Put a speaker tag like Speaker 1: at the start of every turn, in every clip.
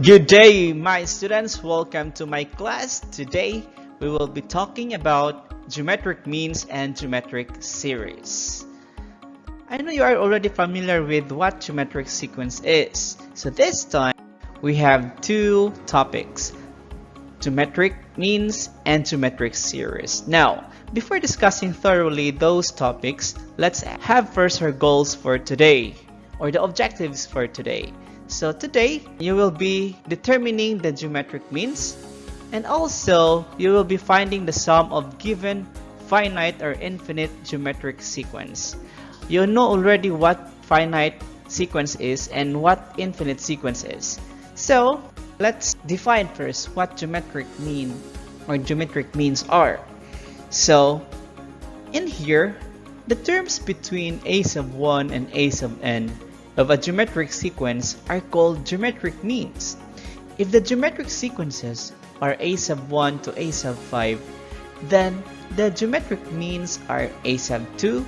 Speaker 1: Good day, my students. Welcome to my class. Today, we will be talking about geometric means and geometric series. I know you are already familiar with what geometric sequence is. So this time, we have two topics, geometric means and geometric series. Now, before discussing thoroughly those topics, let's have first our goals for today, or the objectives for today. So today, you will be determining the geometric means, and also you will be finding the sum of given finite or infinite geometric sequence. You know already what finite sequence is and what infinite sequence is. So let's define first what geometric mean or geometric means are. So in here, the terms between a sub 1 and a sub n of a geometric sequence are called geometric means. If the geometric sequences are a sub 1 to a sub 5, then the geometric means are a sub 2,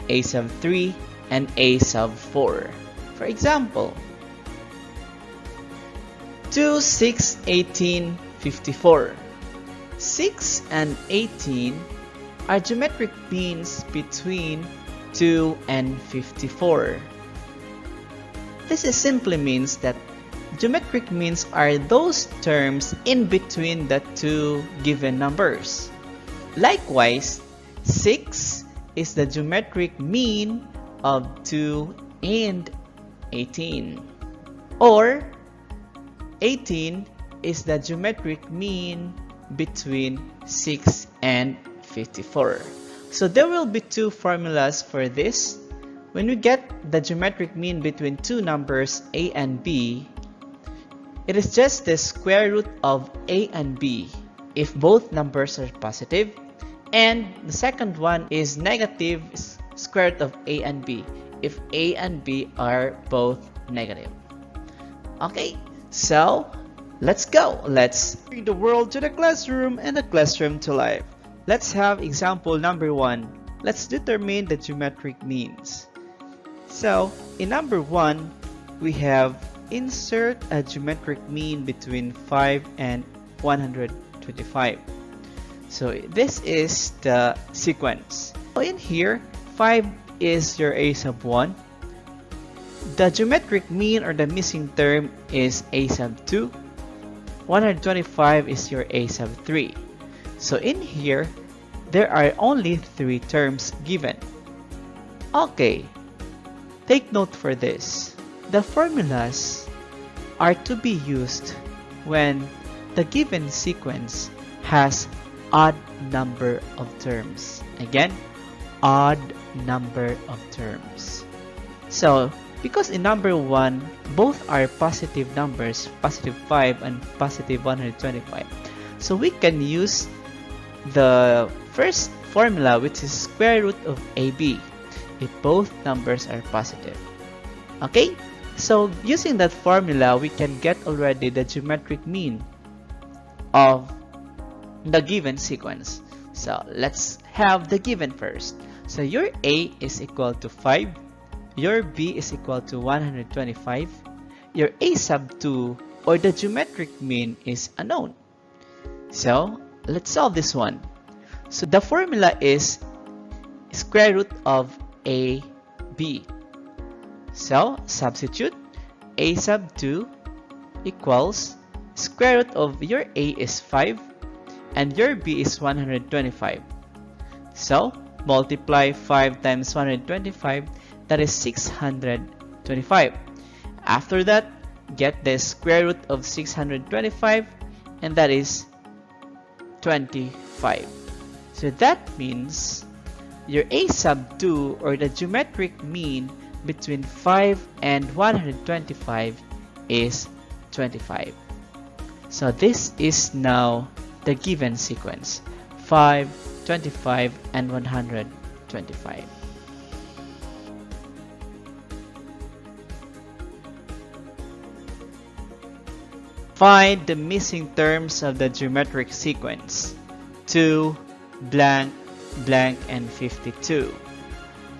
Speaker 1: a sub 3, and a sub 4. For example, 2, 6, 18, 54. 6 and 18 are geometric means between 2 and 54. This simply means that geometric means are those terms in between the two given numbers. Likewise, 6 is the geometric mean of 2 and 18. Or 18 is the geometric mean between 6 and 54. So there will be two formulas for this. When we get the geometric mean between two numbers a and b, it is just the square root of a and b if both numbers are positive, and the second one is negative square root of a and b if a and b are both negative. Okay, so let's go. Let's bring the world to the classroom and the classroom to life. Let's have example number 1. Let's determine the geometric means. So, in number 1, we have insert a geometric mean between 5 and 125. So, this is the sequence. So, in here, 5 is your a sub 1. The geometric mean or the missing term is a sub 2. 125 is your a sub 3. So, in here, there are only 3 terms given. Okay. Take note for this. The formulas are to be used when the given sequence has odd number of terms. Again, odd number of terms. So, because in number 1, both are positive numbers, positive 5 and positive 125. So, we can use the first formula, which is square root of AB, if both numbers are positive. Okay, so using that formula, we can get already the geometric mean of the given sequence. So let's have the given first. So your A is equal to 5, your B is equal to 125, your A sub 2 or the geometric mean is unknown. So let's solve this one. So the formula is square root of a, b. So, substitute a sub 2 equals square root of your a is 5 and your b is 125. So, multiply 5 times 125, that is 625. After that, get the square root of 625, and that is 25. So that means your a sub 2 or the geometric mean between 5 and 125 is 25. So this is now the given sequence: 5, 25, and 125. Find the missing terms of the geometric sequence: 2, blank, blank, and 52.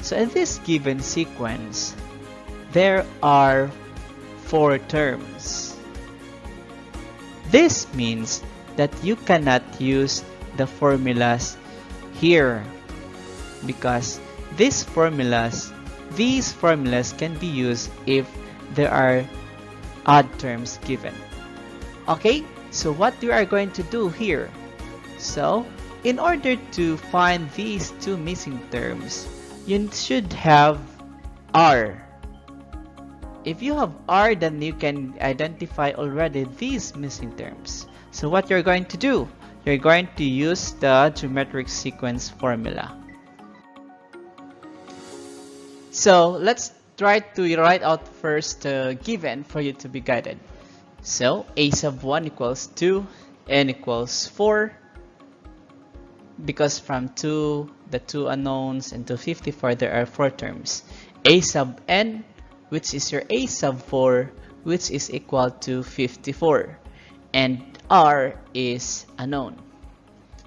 Speaker 1: So in this given sequence, there are 4 terms. This means that you cannot use the formulas here because these formulas can be used if there are odd terms given. Okay, so what we are going to do here, so in order to find these two missing terms, you should have R. If you have R, then you can identify already these missing terms. So what you're going to do, you're going to use the geometric sequence formula. So let's try to write out first the given for you to be guided. So a sub 1 equals 2, n equals 4, because from the two unknowns and 254 there are 4 terms. A sub n, which is your a sub 4, which is equal to 54, and r is unknown.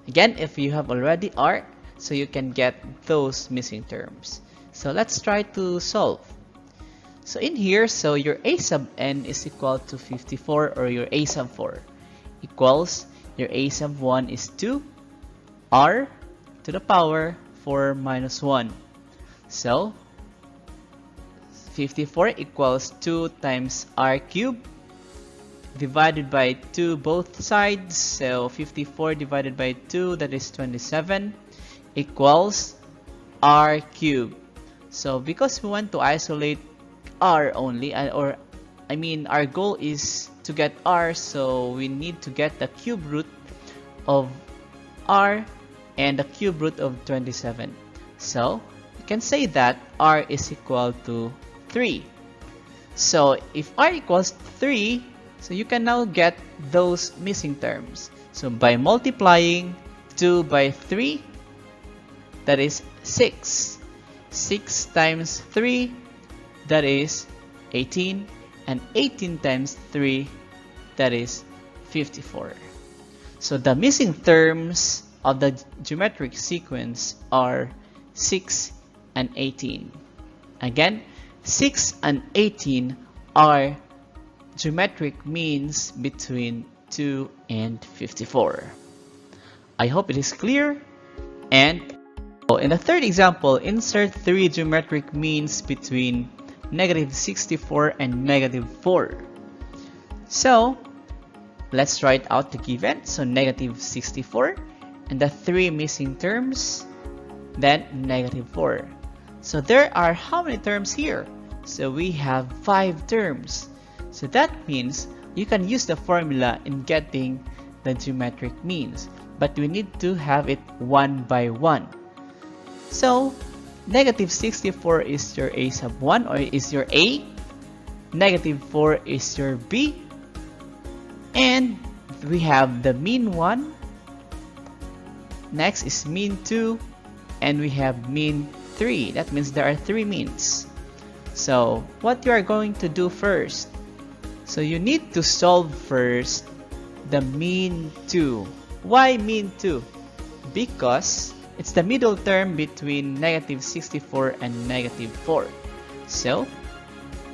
Speaker 1: Again, if you have already r, so you can get those missing terms. So let's try to solve. So in here, so your a sub n is equal to 54, or your a sub 4 equals your a sub 1 is 2 r to the power 4 minus 1. So 54 equals 2 times r cubed divided by 2 both sides. So 54 divided by 2, that is 27, equals r cubed. So because we want to isolate r only, our goal is to get r, so we need to get the cube root of r and the cube root of 27. So you can say that r is equal to 3. So if r equals 3, so you can now get those missing terms. So by multiplying 2 by 3, that is 6. 6 times 3, that is 18, and 18 times 3, that is 54. So the missing terms of the geometric sequence are 6 and 18. Again, 6 and 18 are geometric means between 2 and 54. I hope it is clear. And in the third example, insert 3 geometric means between negative 64 and negative 4. So let's write out the given. So negative 64 and the 3 missing terms, then negative 4. So there are how many terms here? So we have 5 terms. So that means you can use the formula in getting the geometric means, but we need to have it one by one. So negative 64 is your a sub 1, or is your a, negative 4 is your b, and we have the mean 1, next is mean 2, and we have mean 3. That means there are 3 means. So what you are going to do first, so you need to solve first the mean 2. Why mean 2? Because it's the middle term between negative 64 and negative 4. So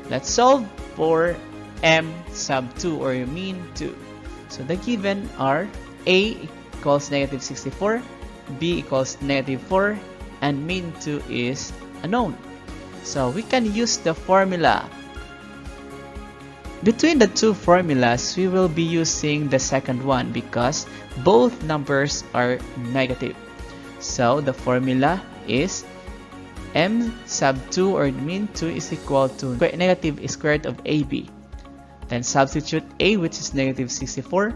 Speaker 1: let's solve for m sub 2, or mean 2. So the given are a equals negative 64, b equals negative 4, and mean 2 is unknown. So we can use the formula. Between the two formulas, we will be using the second one because both numbers are negative. So the formula is m sub 2, or mean 2, is equal to negative square root of ab. Then substitute a, which is negative 64,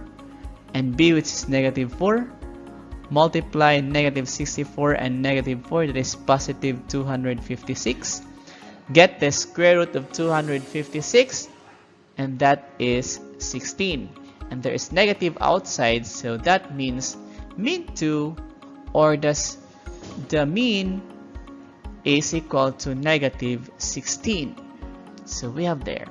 Speaker 1: and b, which is negative 4. Multiply negative 64 and negative 4, that is positive 256. Get the square root of 256, and that is 16. And there is negative outside, so that means mean 2, or the mean is equal to negative 16. So we have there.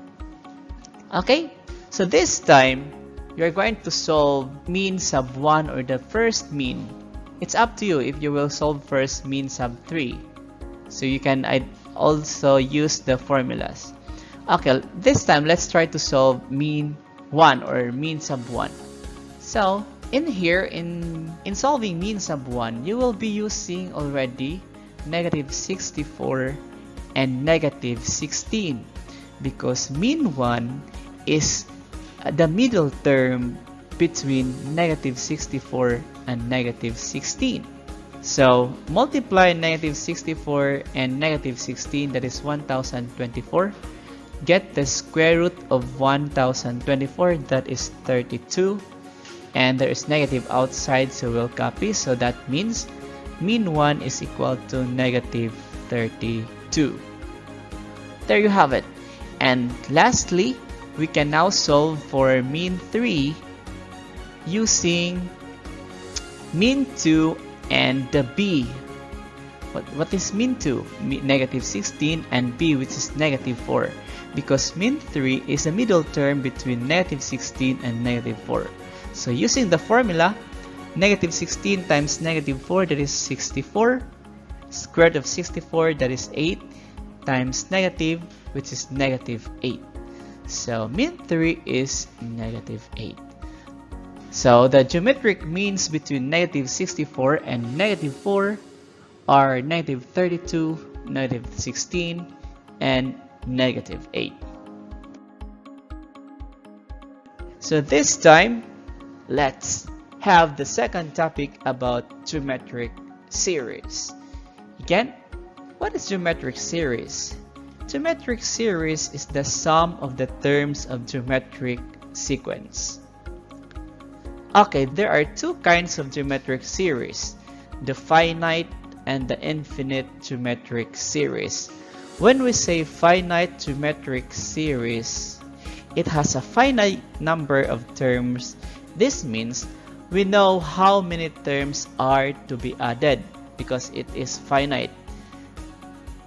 Speaker 1: Okay, so this time you're going to solve mean sub 1, or the first mean. It's up to you if you will solve first mean sub 3. So you can also use the formulas. Okay, this time let's try to solve mean 1, or mean sub 1. So in here, in solving mean sub 1, you will be using already negative 64 and negative 16 because mean 1 is the middle term between negative 64 and negative 16. So multiply negative 64 and negative 16, that is 1024. Get the square root of 1024, that is 32. And there is negative outside, so we'll copy. So that means mean 1 is equal to negative 32. There you have it. And lastly, we can now solve for mean 3 using mean 2 and the b. What is mean 2? Negative 16 and b, which is negative 4. Because mean 3 is a middle term between negative 16 and negative 4. So using the formula, negative 16 times negative 4, that is 64. Square root of 64, that is 8, times negative, which is negative 8. So mean 3 is negative 8. So the geometric means between negative 64 and negative 4 are negative 32, negative 16, and negative 8. So this time, let's have the second topic about geometric series. Again, what is geometric series? Geometric series is the sum of the terms of geometric sequence. Okay, there are two kinds of geometric series, the finite and the infinite geometric series. When we say finite geometric series, it has a finite number of terms. This means we know how many terms are to be added because it is finite.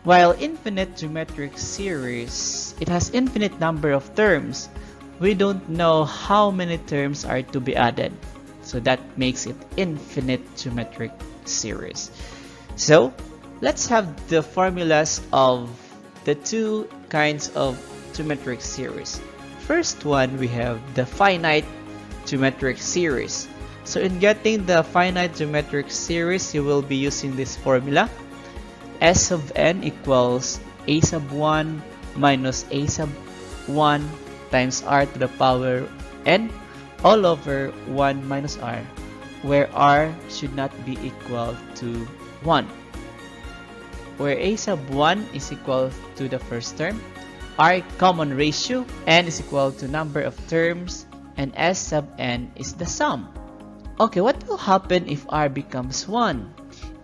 Speaker 1: While infinite geometric series, it has infinite number of terms. We don't know how many terms are to be added. So that makes it infinite geometric series. So let's have the formulas of the two kinds of geometric series. First one, we have the finite geometric series. So in getting the finite geometric series, you will be using this formula. S of n equals a sub 1 minus a sub 1 times r to the power n all over 1 minus r, where r should not be equal to 1. Where a sub 1 is equal to the first term, r common ratio, n is equal to number of terms, and s sub n is the sum. Okay, what will happen if r becomes 1?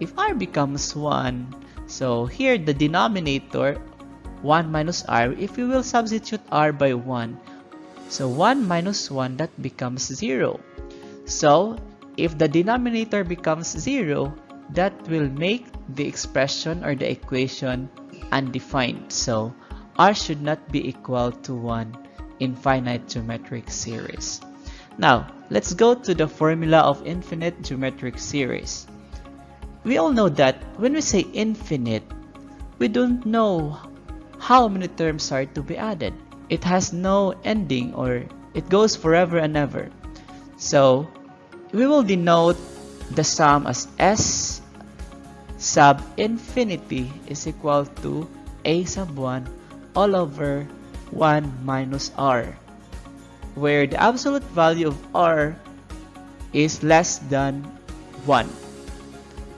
Speaker 1: If r becomes 1, so here the denominator 1 minus r, if we will substitute r by 1, so 1 minus 1, that becomes 0. So if the denominator becomes 0, that will make the expression or the equation undefined. So r should not be equal to 1 in finite geometric series. Now let's go to the formula of infinite geometric series. We all know that when we say infinite, we don't know how many terms are to be added. It has no ending, or it goes forever and ever. So we will denote the sum as s sub infinity is equal to a sub 1 all over 1 minus r, where the absolute value of r is less than 1.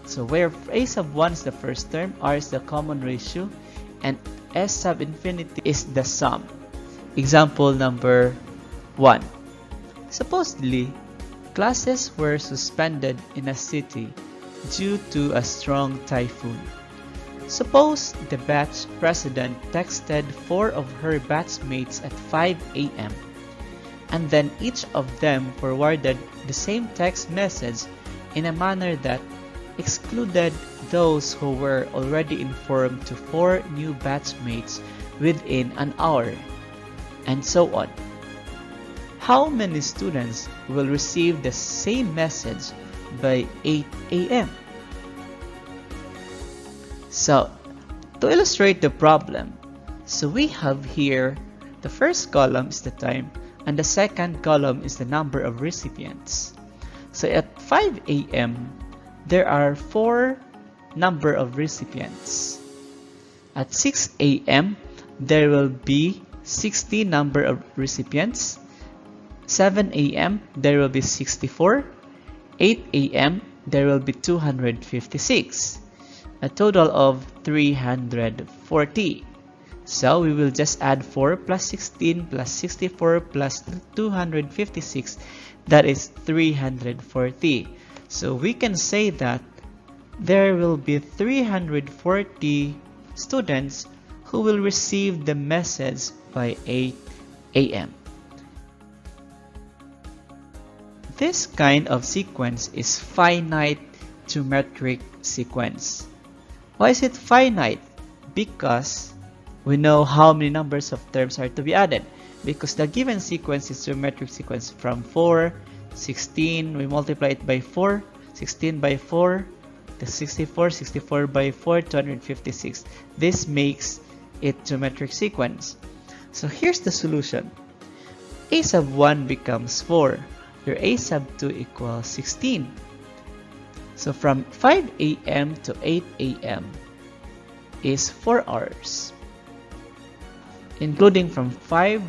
Speaker 1: So where a sub 1 is the first term, r is the common ratio, and s sub infinity is the sum. Example number 1. Supposedly, classes were suspended in a city due to a strong typhoon. Suppose the batch president texted 4 of her batchmates at 5 a.m. and then each of them forwarded the same text message in a manner that excluded those who were already informed to 4 new batchmates within an hour, and so on. How many students will receive the same message by 8 a.m.? So, to illustrate the problem, so we have here the first column is the time, and the second column is the number of recipients. So at 5 a.m., there are 4 number of recipients. At 6 a.m., there will be 60 number of recipients. 7 a.m., there will be 64. 8 a.m., there will be 256. A total of 340. So we will just add 4 plus 16 plus 64 plus 256. That is 340. So we can say that there will be 340 students who will receive the message by 8 a.m. This kind of sequence is finite geometric sequence. Why is it finite? Because we know how many numbers of terms are to be added. Because the given sequence is geometric sequence from 4, 16, we multiply it by 4, 16 by 4, the 64, 64 by 4, 256. This makes it geometric sequence. So here's the solution. A sub 1 becomes 4. Your A sub 2 equals 16. So from 5 a.m. to 8 a.m. is 4 hours. Including from 5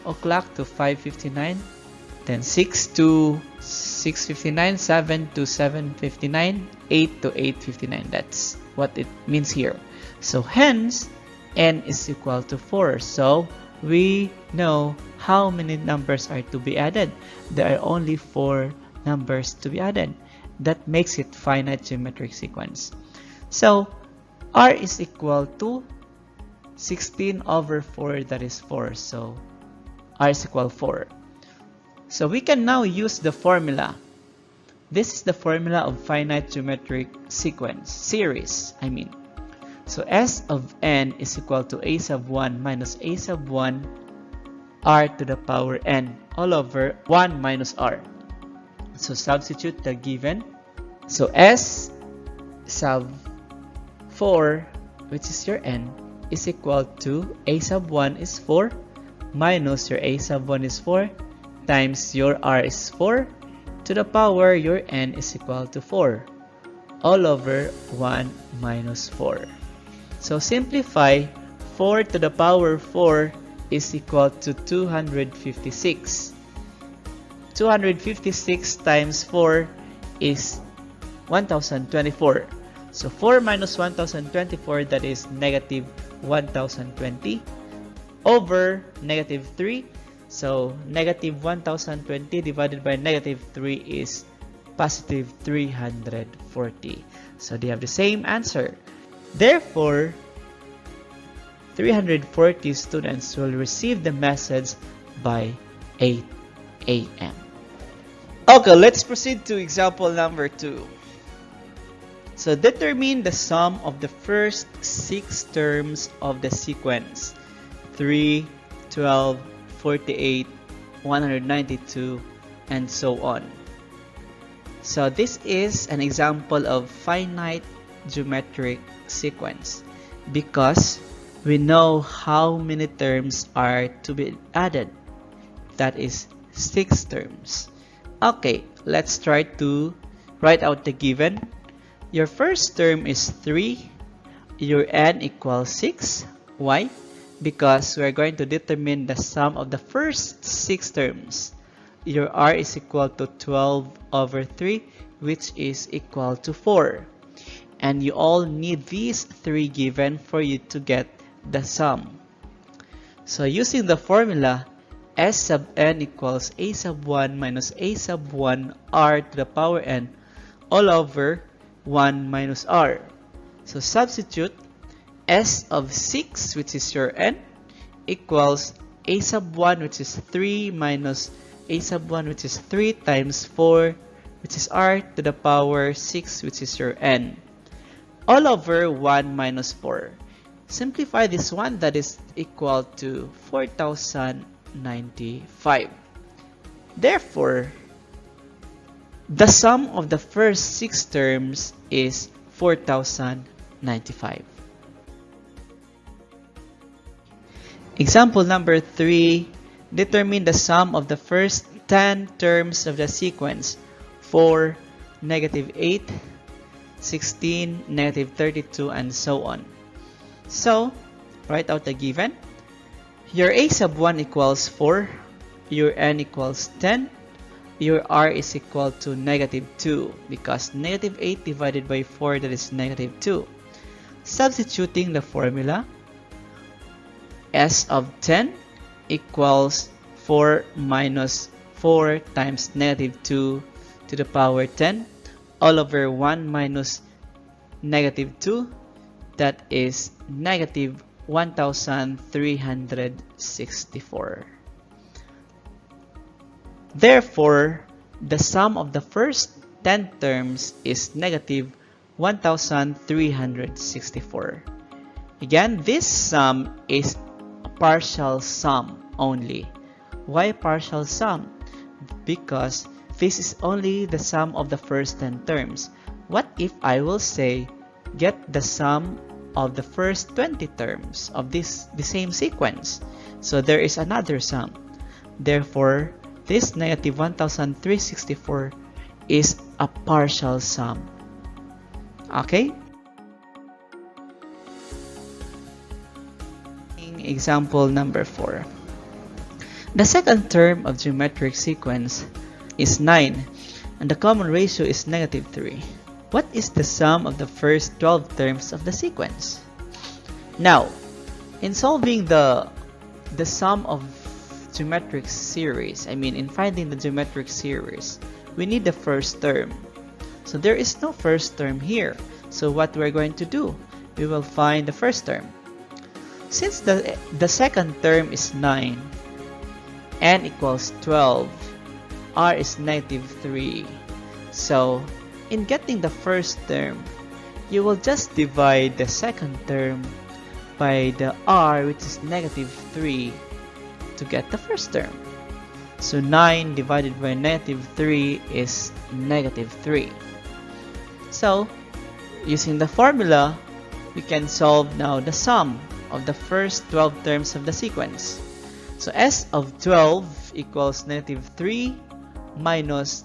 Speaker 1: o'clock to 5:59, then 6 to 6:59, 7 to 7:59, 8 to 8:59. That's what it means here. So hence, n is equal to 4. So we know how many numbers are to be added. There are only 4 numbers to be added. That makes it finite geometric sequence. So r is equal to 16 over 4, that is 4. So r is equal to 4. So we can now use the formula. This is the formula of finite geometric sequence, series, I mean. So S of n is equal to a sub 1 minus a sub 1 r to the power n all over 1 minus r. So substitute the given. So S sub 4, which is your n, is equal to a sub 1 is 4 minus your a sub 1 is 4 times your r is 4 to the power your n is equal to 4 all over 1 minus 4. So simplify, 4 to the power 4 is equal to 256. 256 times 4 is 1024. So 4 minus 1024, that is negative 1020 over negative 3. So negative 1020 divided by negative 3 is positive 340. So they have the same answer. Therefore, 340 students will receive the message by 8 a.m. Okay, let's proceed to example number 2. So determine the sum of the first 6 terms of the sequence 3, 12, 48, 192, and so on. So this is an example of finite geometric sequence because we know how many terms are to be added. That is 6 terms. Okay, let's try to write out the given. Your first term is 3. Your n equals 6. Why? Because we're going to determine the sum of the first 6 terms. Your r is equal to 12 over 3, which is equal to 4. And you all need these 3 given for you to get the sum. So using the formula, S sub n equals a sub 1 minus a sub 1 r to the power n all over 1 minus r. So substitute S of 6, which is your n, equals a sub 1, which is 3, minus a sub 1, which is 3, times 4, which is r to the power 6, which is your n, all over 1 minus 4. Simplify this one, that is equal to 4095. Therefore, the sum of the first 6 terms is 4095. Example number 3. Determine the sum of the first 10 terms of the sequence: 4, -8, 16, -32, and so on. So, write out the given. Your a sub 1 equals 4, your n equals 10, your r is equal to -2 because -8 divided by 4, that is -2. Substituting the formula, s of 10 equals 4 minus 4 times -2 to the power 10 all over 1 minus -2, that is -1364. Therefore, the sum of the first 10 terms is -1364. Again, this sum is a partial sum only. Why partial sum? Because this is only the sum of the first 10 terms. What if I will say, get the sum of the first 20 terms of the same sequence? So there is another sum. Therefore, this -1364 is a partial sum. Okay? Example number 4. The second term of geometric sequence is 9 and the common ratio is -3. What is the sum of the first 12 terms of the sequence? Now, in solving the sum of geometric series, in finding the geometric series, we need the first term. So there is no first term here. So what we're going to do? We will find the first term. Since the second term is 9, n equals 12, r is -3. So in getting the first term, you will just divide the second term by the r, which is -3, to get the first term. So 9 divided by -3 is -3. So using the formula, we can solve now the sum of the first 12 terms of the sequence. So s of 12 equals -3 minus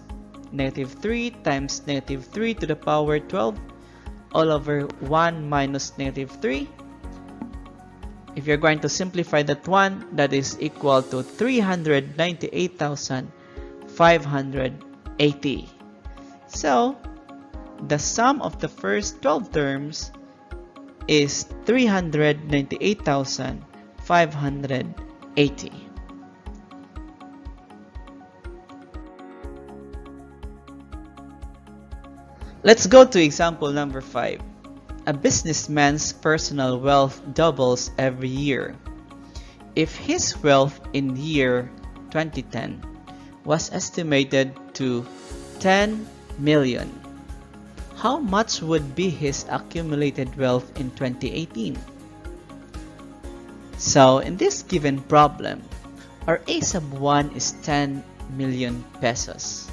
Speaker 1: -3 times -3 to the power 12 all over 1 minus -3. If you're going to simplify that one, that is equal to 398,580. So the sum of the first 12 terms is 398,580. Let's go to example number 5. A businessman's personal wealth doubles every year. If his wealth in year 2010 was estimated to 10 million, how much would be his accumulated wealth in 2018? So in this given problem, our a sub 1 is 10 million pesos.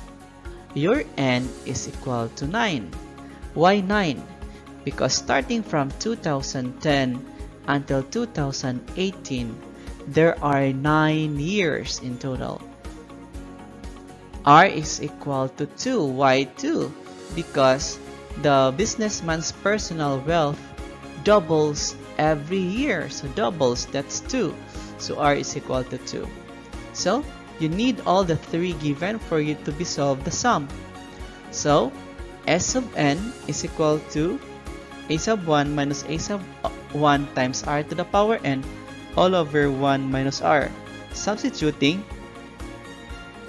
Speaker 1: Your n is equal to 9. Why 9? Because starting from 2010 until 2018, there are 9 years in total. R is equal to 2. Why 2? Because the businessman's personal wealth doubles every year. So doubles, that's 2. So R is equal to 2. So you need all the 3 given for you to be solved the sum. So S sub n is equal to a sub 1 minus a sub 1 times r to the power n all over 1 minus r. Substituting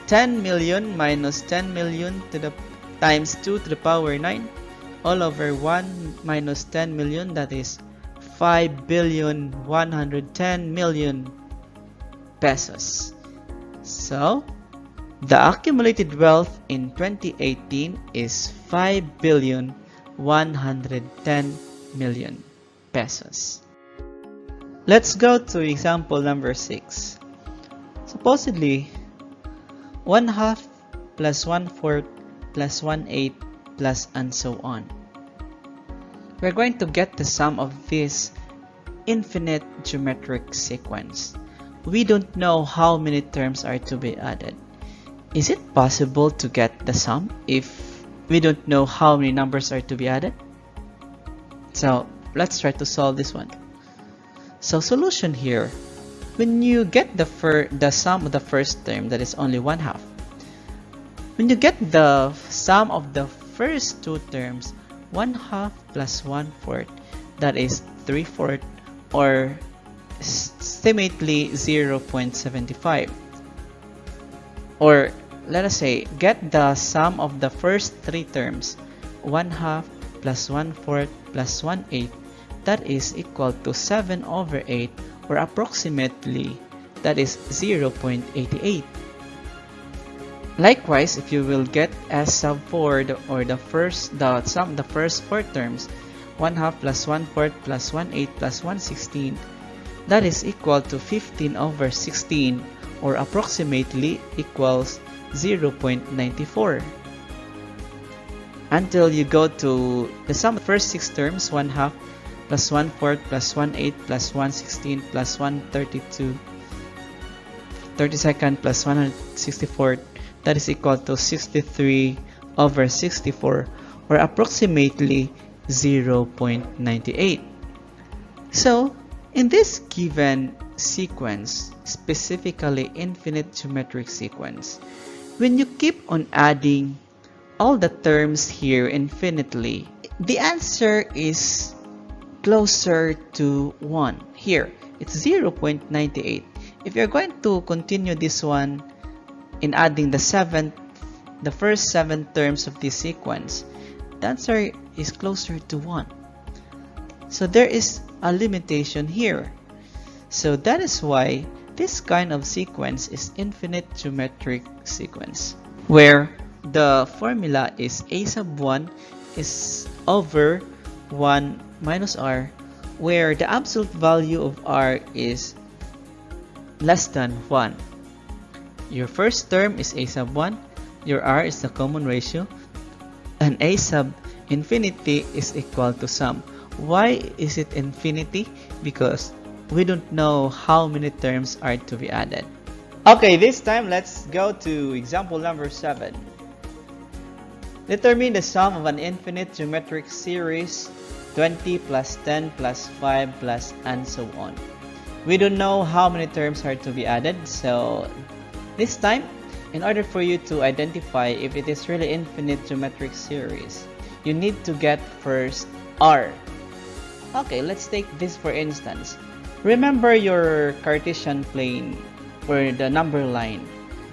Speaker 1: 10 million minus 10 million to the times 2 to the power 9 all over 1 minus 10 million, that is 5,110,000,000 pesos. So the accumulated wealth in 2018 is 5,110,000,000 pesos. Let's go to example number 6. Supposedly, 1/2 plus 1/4 plus 1/8 plus and so on. We're going to get the sum of this infinite geometric sequence. we don't know how many terms are to be added. Is it possible to get the sum if we don't know how many numbers are to be added? So let's try to solve this one. So solution here, when you get the sum of the first term, that is only 1/2. When you get the sum of the first two terms, 1/2 plus 1/4, that is 3/4, or estimately 0.75. Or let us say, get the sum of the first three terms, 1/2 plus 1/4 plus 1/8, that is equal to 7/8, or approximately that is 0.88. Likewise, if you will get S sub 4, the sum of the first four terms, 1/2 plus 1/4 plus 1/8 plus 1/16, that is equal to 15/16, or approximately equals 0.94. Until you go to the sum of the first six terms, 1/2 plus 1/4 plus 1/8 plus 1/16 plus 1/32 32nd plus 164, that is equal to 63/64, or approximately 0.98. So in this given sequence, specifically infinite geometric sequence, when you keep on adding all the terms here infinitely, the answer is closer to 1. Here, it's 0.98. If you're going to continue this one in adding the first 7 terms of this sequence, the answer is closer to 1. So there is a limitation here. So that is why this kind of sequence is infinite geometric sequence, where the formula is a sub 1 is over 1 minus r, where the absolute value of r is less than 1. Your first term is a sub 1, your r is the common ratio, and a sub infinity is equal to sum. Why is it infinity? Because we don't know how many terms are to be added. Okay, this time let's go to example number 7. Determine the sum of an infinite geometric series 20 plus 10 plus 5 plus and so on. We don't know how many terms are to be added, so this time, in order for you to identify if it is really infinite geometric series, you need to get first r. Okay, let's take this for instance. Remember your Cartesian plane for the number line.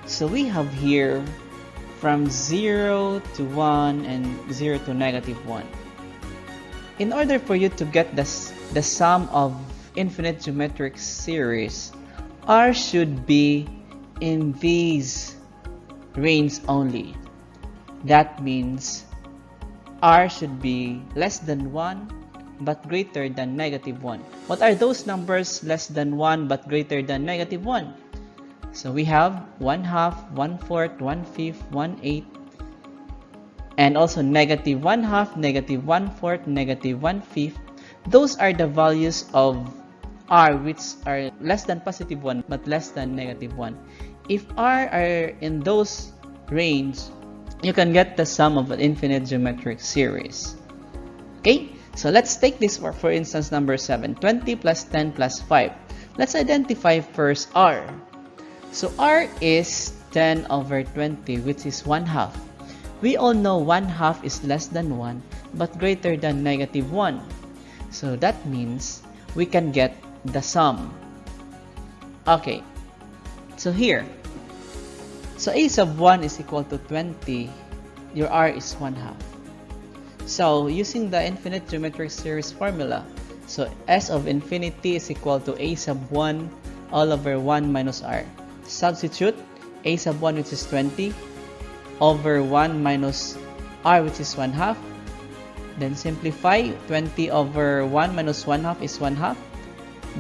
Speaker 1: So we have here from 0 to 1 and 0 to -1. In order for you to get the sum of infinite geometric series, r should be in these range only. That means r should be less than 1 but greater than -1. What are those numbers less than 1 but greater than -1? So we have 1/2, 1/4, 1/5, 1/8, and also -1/2, -1/4, -1/5. Those are the values of r which are less than +1 but less than -1. If r are in those range, you can get the sum of an infinite geometric series. Okay, so let's take this for instance number 7, 20 plus 10 plus 5. Let's identify first r. So r is 10/20, which is 1/2. We all know 1/2 is less than 1 but greater than -1. So that means we can get the sum. Okay, so here, so a sub 1 is equal to 20, your r is 1/2. So using the infinite geometric series formula, so s of infinity is equal to a sub 1 all over 1 minus r. Substitute a sub 1, which is 20, over 1 minus r, which is 1/2. Then simplify, 20 over 1 minus 1/2 is 1/2.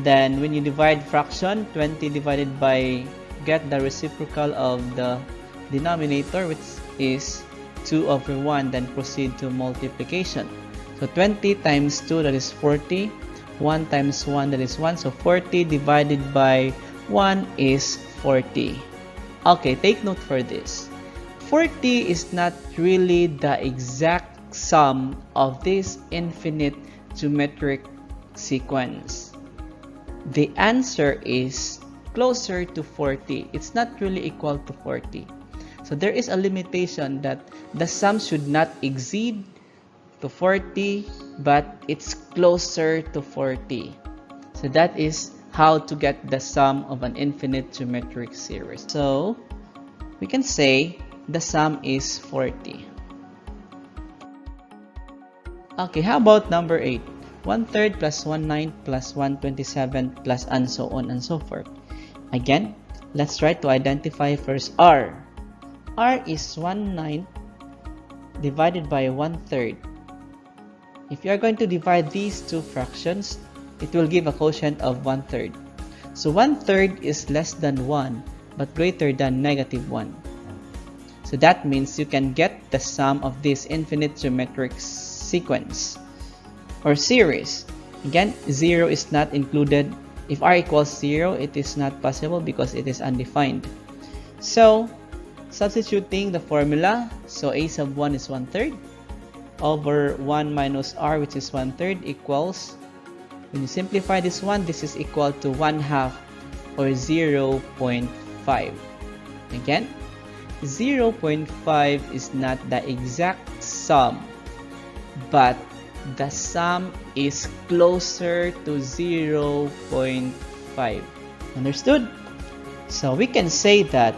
Speaker 1: Then when you divide fraction, 20 divided by, get the reciprocal of the denominator, which is 2/1, then proceed to multiplication. So 20 times 2, that is 40. 1 times 1, that is 1. So 40 divided by 1 is 40. Okay, take note for this. 40 is not really the exact sum of this infinite geometric sequence. The answer is closer to 40. It's not really equal to 40. So there is a limitation that the sum should not exceed to 40, but it's closer to 40. So that is how to get the sum of an infinite geometric series. So we can say the sum is 40. Okay, how about number 8? 1/3 plus 1/9 plus 1/27 plus and so on and so forth. Again, let's try to identify first R. R is 1/9 divided by 1/3. If you are going to divide these two fractions, it will give a quotient of 1/3. So 1/3 is less than 1 but greater than -1. So that means you can get the sum of this infinite geometric sequence or series. Again, 0 is not included. If R equals 0, it is not possible because it is undefined. So, substituting the formula, so a sub 1 is 1/3 over 1 minus R, which is 1/3, equals, when you simplify this one, this is equal to 1/2 or 0.5. Again, 0.5 is not the exact sum, but the sum is closer to 0.5. Understood? So we can say that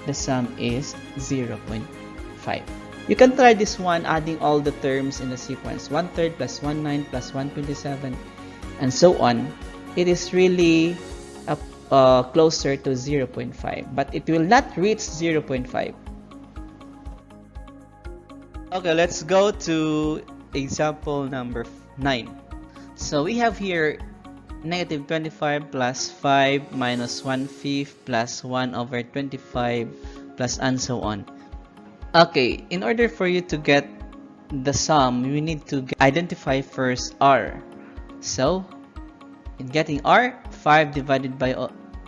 Speaker 1: the sum is 0.5. You can try this one adding all the terms in the sequence. 1/3 plus 1/9 plus 1/27 and so on. It is really closer to 0.5, but it will not reach 0.5. Okay, let's go to example number 9. So we have here -25 plus 5 minus 1/5 plus 1 over 25 plus and so on. Okay, in order for you to get the sum, we need to identify first R. So, in getting R, 5 divided by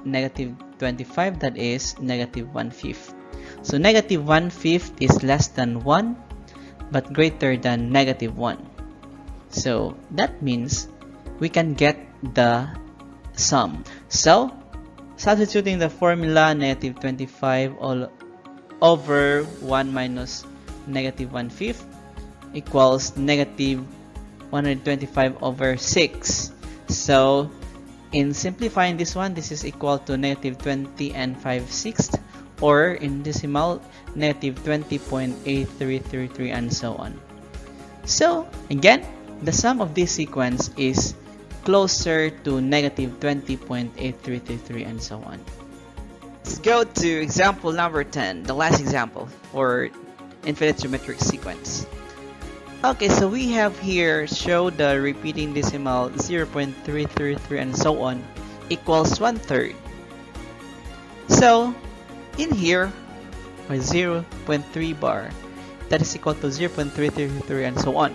Speaker 1: -25, that is -1/5. So, -1/5 is less than 1, but greater than -1. So, that means we can get the sum. So, substituting the formula, -25 all over 1 minus -1/5 equals -125 over 6. So, in simplifying this one, this is equal to -20 and 5/6, or in decimal, -20.8333 and so on. So, again, the sum of this sequence is closer to -20.8333 and so on. Let's go to example number 10, the last example for infinite geometric sequence. Okay, so we have here show the repeating decimal 0.333 and so on equals 1/3. So in here, for 0.3 bar, that is equal to 0.333 and so on.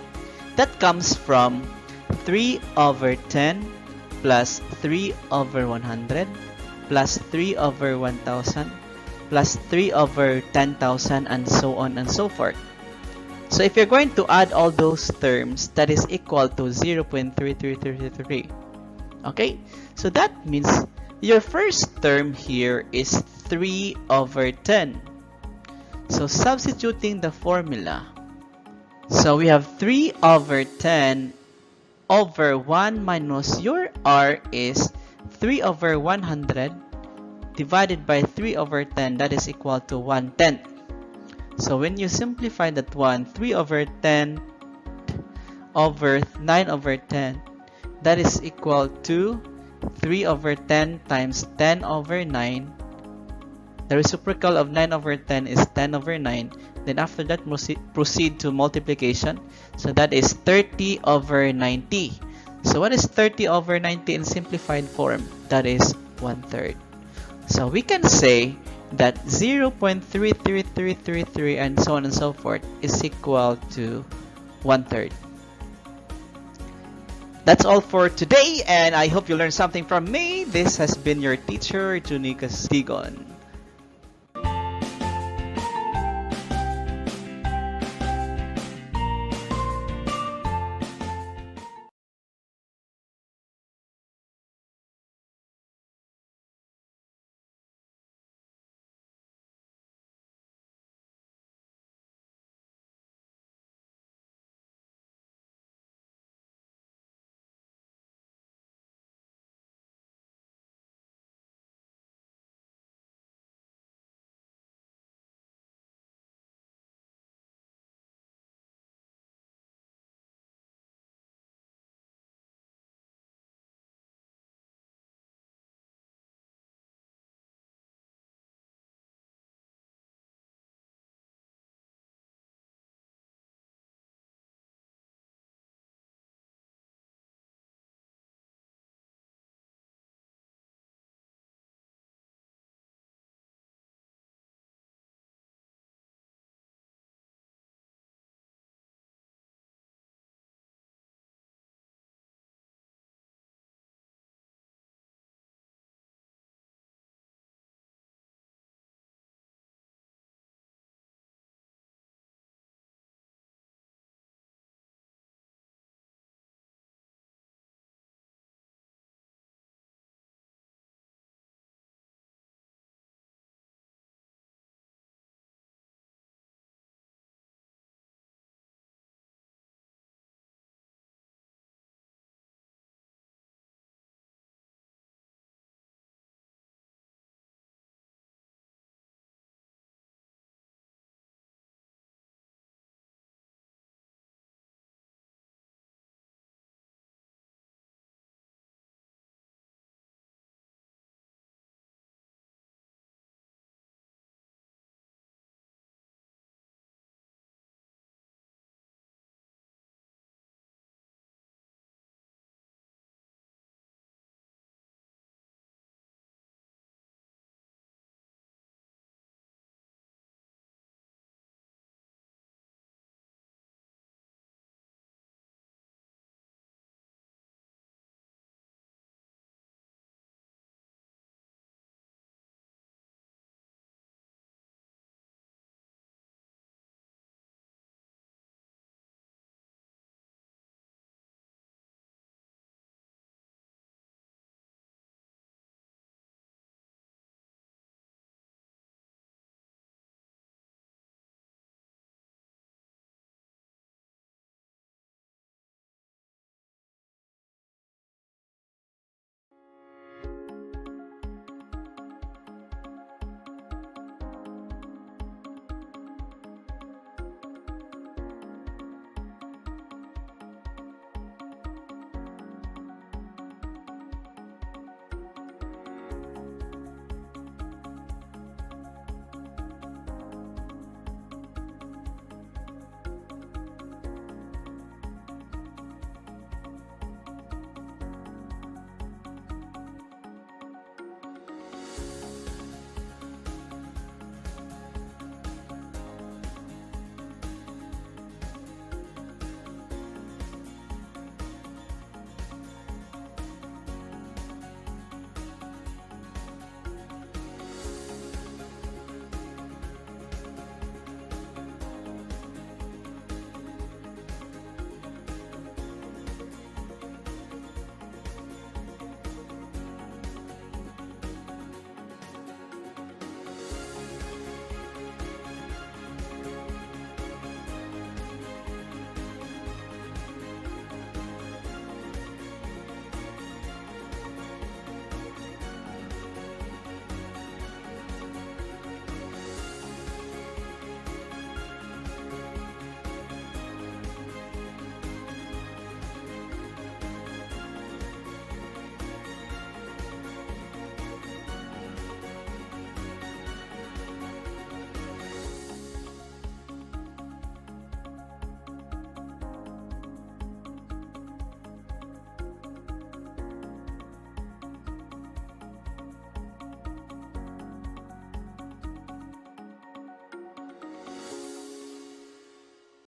Speaker 1: That comes from 3 over 10 plus 3 over 100 plus 3 over 1000 plus 3 over 10,000 and so on and so forth. So if you're going to add all those terms, that is equal to 0.3333. Okay, so that means your first term here is 3 over 10. So substituting the formula, so we have 3 over 10 over 1 minus your R is 3 over 100 divided by 3 over 10, that is equal to 1/10. So when you simplify that one, 3 over 10 over 9 over 10, that is equal to 3 over 10 times 10 over 9. The reciprocal of 9 over 10 is 10 over 9. Then after that, proceed to multiplication. So that is 30 over 90. So what is 30 over 90 in simplified form? That is 1/3. So we can say that 0.33333 and so on and so forth is equal to 1/3. That's all for today, and I hope you learned something from me. This has been your teacher, Junicas Digon.